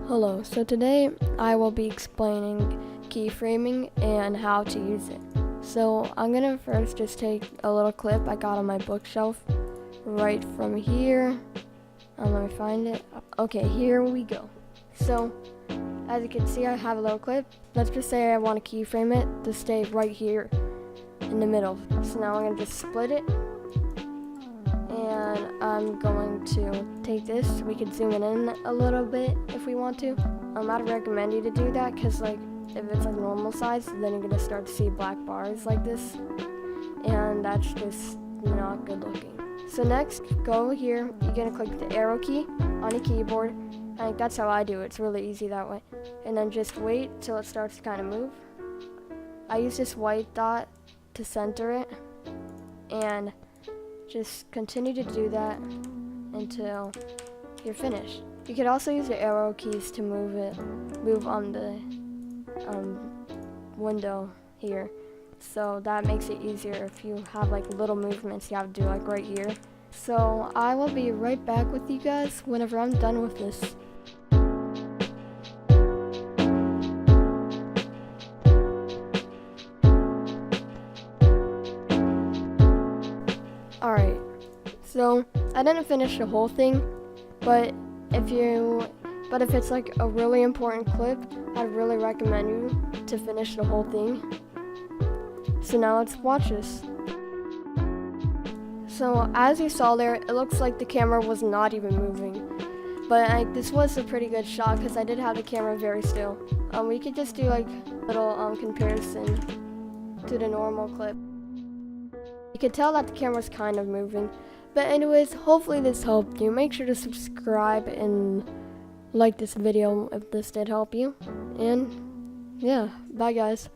Hello, so today I will be explaining keyframing and how to use it. So I'm gonna first just take a little clip I got on my bookshelf right from here. Let me find it. Okay, here we go. So as you can see, I have a little clip. Let's just say I want to keyframe it to stay right here in the middle. So now I'm gonna just split it. And I'm going to take this. We can zoom it in a little bit if we want to. I'd recommend you to do that because if it's like normal size, then you're gonna start to see black bars like this, and that's just not good looking. So next, go over here. You're gonna click the arrow key on your keyboard. I think that's how I do it. It's really easy that way. And then just wait till it starts to kind of move. I use this white dot to center it, and just continue to do that until you're finished. You could also use the arrow keys to move on the window here. So that makes it easier if you have like little movements you have to do like right here. So I will be right back with you guys whenever I'm done with this. Alright, so I didn't finish the whole thing, but if it's like a really important clip, I'd really recommend you to finish the whole thing. So now let's watch this. So as you saw there, it looks like the camera was not even moving, but this was a pretty good shot because I did have the camera very still. We could just do like a little comparison to the normal clip. You can tell that the camera's kind of moving. But anyways, hopefully this helped you. Make sure to subscribe and like this video if this did help you. And yeah, bye guys.